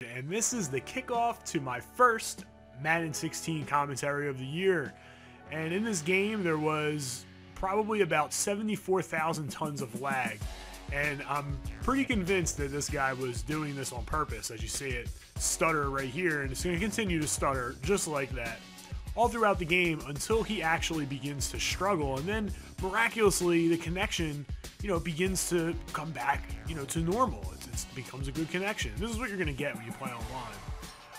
And this is the kickoff to my first Madden 16 commentary of the year. And in this game, there was probably about 74,000 tons of lag. And I'm pretty convinced that this guy was doing this on purpose, as you see it stutter right here. And it's going to continue to stutter just like that all throughout the game until he actually begins to struggle. And then miraculously, the connection, begins to come back, to normal. It becomes a good connection. This is what you're going to get when you play online.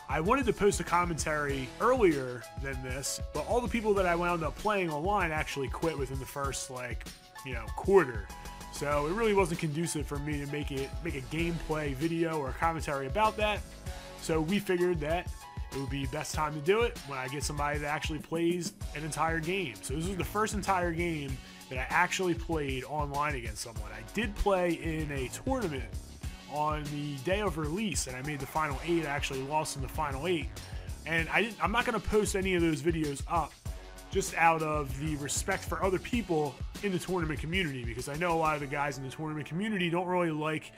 I wanted to post a commentary earlier than this, but all the people that I wound up playing online actually quit within the first, quarter. So it really wasn't conducive for me to make a gameplay video or a commentary about that. So we figured that it would be best time to do it when I get somebody that actually plays an entire game. So this was the first entire game that I actually played online against someone. I did play in a tournament on the day of release, and I made the final 8. I actually lost in the final 8. And I'm not going to post any of those videos up just out of the respect for other people in the tournament community, because I know a lot of the guys in the tournament community don't really like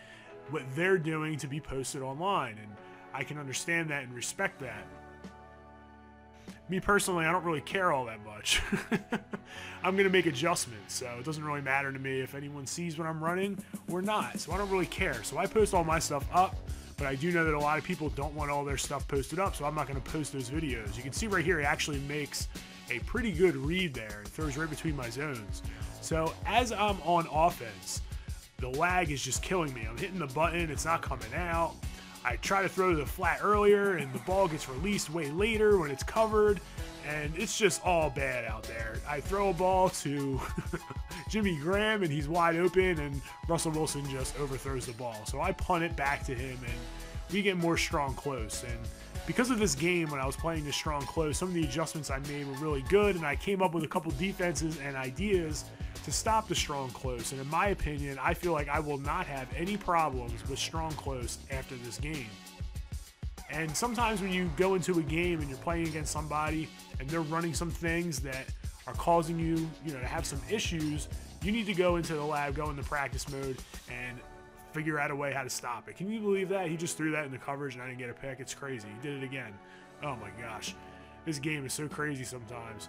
what they're doing to be posted online, and I can understand that and respect that. Me personally, I don't really care all that much. I'm going to make adjustments, so it doesn't really matter to me if anyone sees what I'm running or not, so I don't really care. So I post all my stuff up, but I do know that a lot of people don't want all their stuff posted up, so I'm not going to post those videos. You can see right here, it actually makes a pretty good read there. It throws right between my zones. So as I'm on offense, the lag is just killing me. I'm hitting the button, it's not coming out. I try to throw the flat earlier, and the ball gets released way later when it's covered, and it's just all bad out there. I throw a ball to Jimmy Graham, and he's wide open, and Russell Wilson just overthrows the ball. So I punt it back to him, and we get more strong close. And because of this game, when I was playing this strong close, some of the adjustments I made were really good, and I came up with a couple defenses and ideas to stop the strong close. And in my opinion, I feel like I will not have any problems with strong close after this game. And sometimes when you go into a game and you're playing against somebody and they're running some things that are causing you, to have some issues, you need to go into the lab, go into practice mode, and figure out a way how to stop it. Can you believe that? He just threw that in the coverage and I didn't get a pick. It's crazy. He did it again. Oh my gosh. This game is so crazy sometimes.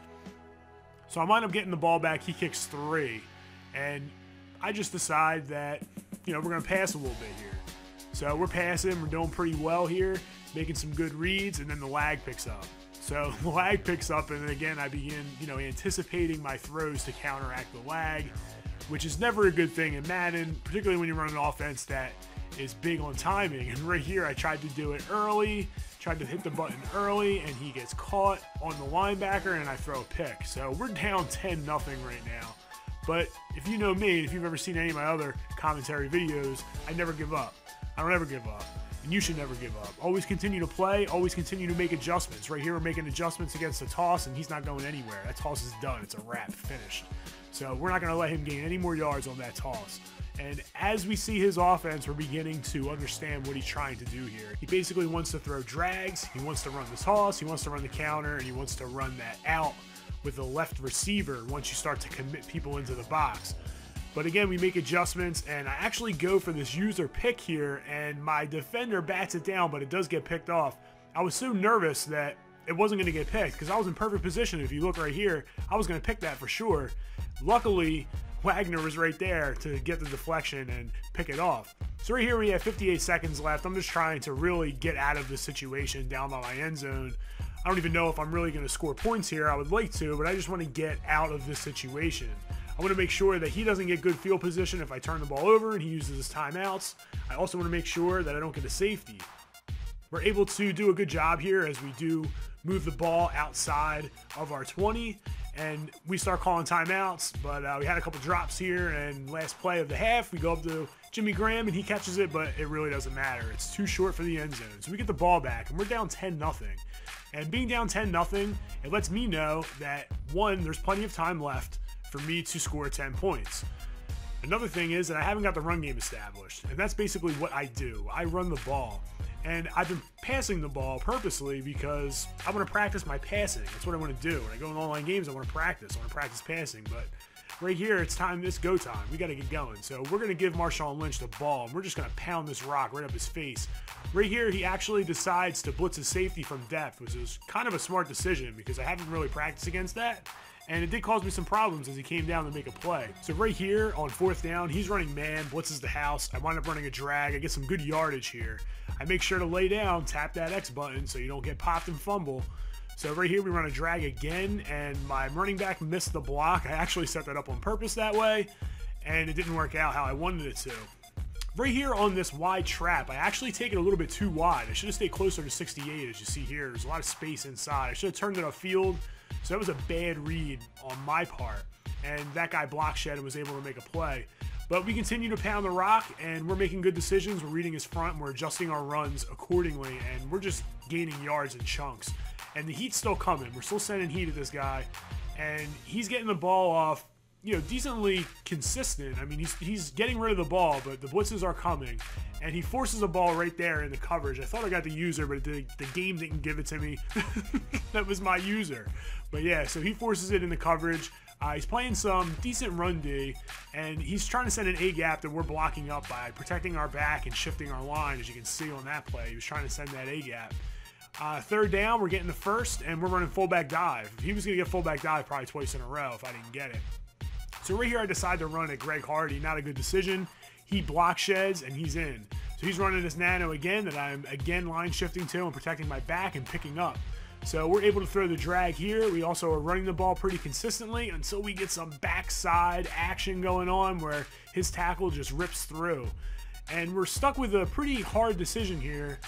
So I wind up getting the ball back. He kicks 3. And I just decide that, we're going to pass a little bit here. So we're passing. We're doing pretty well here, making some good reads, and then the lag picks up. So the lag picks up, and then again, I begin, anticipating my throws to counteract the lag, which is never a good thing in Madden, particularly when you run an offense that is big on timing. And right here, I tried to do it early, tried to hit the button early, and he gets caught on the linebacker, and I throw a pick. So we're down 10-0 right now. But if you know me, if you've ever seen any of my other commentary videos, I never give up. I don't ever give up. And you should never give up. Always continue to play, always continue to make adjustments. Right here, we're making adjustments against the toss, and he's not going anywhere. That toss is done. It's a wrap, finished. So we're not going to let him gain any more yards on that toss. And as we see his offense, we're beginning to understand what he's trying to do here. He basically wants to throw drags, he wants to run the toss, he wants to run the counter, and he wants to run that out with the left receiver once you start to commit people into the box. But again, we make adjustments, and I actually go for this user pick here, and my defender bats it down, but it does get picked off. I was so nervous that it wasn't going to get picked because I was in perfect position. If you look right here, I was going to pick that for sure. Luckily, Wagner was right there to get the deflection and pick it off. So right here we have 58 seconds left. I'm just trying to really get out of this situation down by my end zone. I don't even know if I'm really going to score points here. I would like to, but I just want to get out of this situation. I want to make sure that he doesn't get good field position if I turn the ball over and he uses his timeouts. I also want to make sure that I don't get a safety. We're able to do a good job here as we do move the ball outside of our 20, and we start calling timeouts, but we had a couple drops here, and last play of the half, we go up to Jimmy Graham, and he catches it, but it really doesn't matter. It's too short for the end zone. So we get the ball back, and we're down 10-0. And being down 10-0, it lets me know that, one, there's plenty of time left for me to score 10 points. Another thing is that I haven't got the run game established, and that's basically what I do. I run the ball. And I've been passing the ball purposely because I want to practice my passing. That's what I want to do. When I go in online games, I want to practice. I want to practice passing. But Right here, it's time, it's go time. We got to get going. So we're going to give Marshawn Lynch the ball, and we're just going to pound this rock right up his face. Right here, he actually decides to blitz his safety from depth, which is kind of a smart decision because I haven't really practiced against that. And it did cause me some problems as he came down to make a play. So right here on 4th down, he's running man, blitzes the house. I wind up running a drag. I get some good yardage here. I make sure to lay down, tap that X button so you don't get popped and fumble. So right here, we run a drag again, and my running back missed the block. I actually set that up on purpose that way, and it didn't work out how I wanted it to. Right here on this wide trap, I actually take it a little bit too wide. I should have stayed closer to 68, as you see here. There's a lot of space inside. I should have turned it upfield, so that was a bad read on my part. And that guy block shed and was able to make a play. But we continue to pound the rock, and we're making good decisions. We're reading his front, and we're adjusting our runs accordingly, and we're just gaining yards in chunks. And the heat's still coming. We're still sending heat at this guy, and he's getting the ball off, you know, decently consistent. I mean, he's getting rid of the ball, but the blitzes are coming, and he forces a ball right there in the coverage. I thought I got the user, but the game didn't give it to me. That was my user. But yeah, so he forces it in the coverage. He's playing some decent run D, and he's trying to send an A-gap that we're blocking up by protecting our back and shifting our line, as you can see on that play. He was trying to send that A-gap. 3rd down, we're getting the first, and we're running fullback dive. He was going to get fullback dive probably twice in a row if I didn't get it. So right here, I decide to run at Greg Hardy. Not a good decision. He block sheds, and he's in. So he's running this nano again that I'm again line shifting to and protecting my back and picking up. So we're able to throw the drag here. We also are running the ball pretty consistently until we get some backside action going on where his tackle just rips through. And we're stuck with a pretty hard decision here.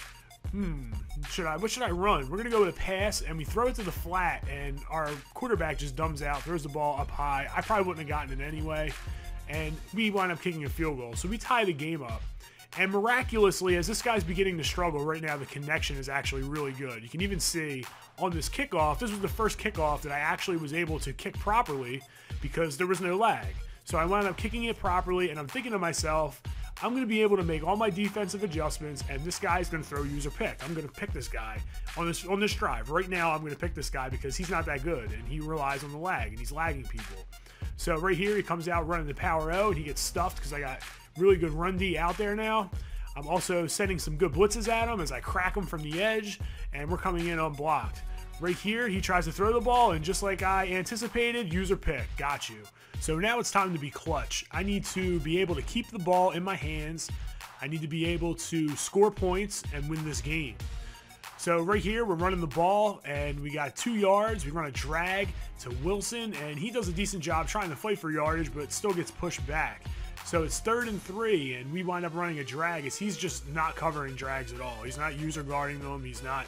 What should I run? We're going to go with a pass, and we throw it to the flat, and our quarterback just dumbs out, throws the ball up high. I probably wouldn't have gotten it anyway, and we wind up kicking a field goal. So we tie the game up. And miraculously, as this guy's beginning to struggle right now, the connection is actually really good. You can even see on this kickoff, this was the first kickoff that I actually was able to kick properly because there was no lag. So I wound up kicking it properly, and I'm thinking to myself, I'm going to be able to make all my defensive adjustments, and this guy's going to throw user pick. I'm going to pick this guy on this drive. Right now, I'm going to pick this guy because he's not that good, and he relies on the lag, and he's lagging people. So right here, he comes out running the power O, and he gets stuffed because I got really good run D out there now. I'm also sending some good blitzes at him as I crack him from the edge, and we're coming in unblocked. Right here, he tries to throw the ball, and just like I anticipated, user pick, got you. So now it's time to be clutch. I need to be able to keep the ball in my hands. I need to be able to score points and win this game. So right here, we're running the ball, and we got 2 yards. We run a drag to Wilson, and he does a decent job trying to fight for yardage, but still gets pushed back. So it's 3rd and 3, and we wind up running a drag as he's just not covering drags at all. He's not user guarding them. He's not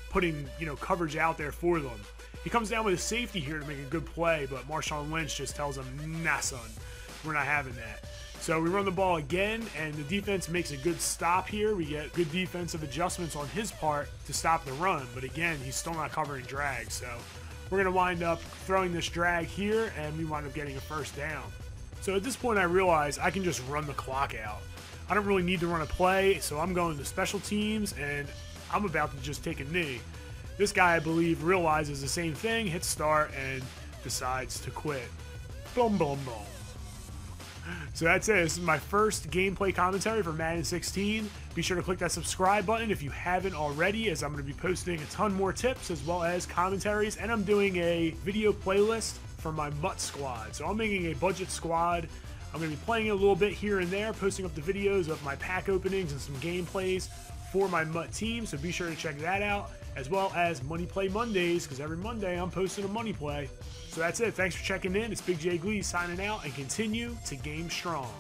putting, coverage out there for them. He comes down with a safety here to make a good play, but Marshawn Lynch just tells him, nah, son, we're not having that. So we run the ball again, and the defense makes a good stop here. We get good defensive adjustments on his part to stop the run, but again, he's still not covering drag. So we're going to wind up throwing this drag here, and we wind up getting a 1st down. So at this point, I realize I can just run the clock out. I don't really need to run a play, so I'm going to special teams, and I'm about to just take a knee. This guy, I believe, realizes the same thing, hits start, and decides to quit. Boom, boom, boom. So that's it. This is my first gameplay commentary for Madden 16. Be sure to click that subscribe button if you haven't already, as I'm going to be posting a ton more tips as well as commentaries, and I'm doing a video playlist for my MUT squad. So I'm making a budget squad. I'm going to be playing it a little bit here and there, posting up the videos of my pack openings and some gameplays for my MUT team, so be sure to check that out, as well as Money Play Mondays, because every Monday I'm posting a money play. So that's it. Thanks for checking in. It's Big J Gleez signing out, and continue to game strong.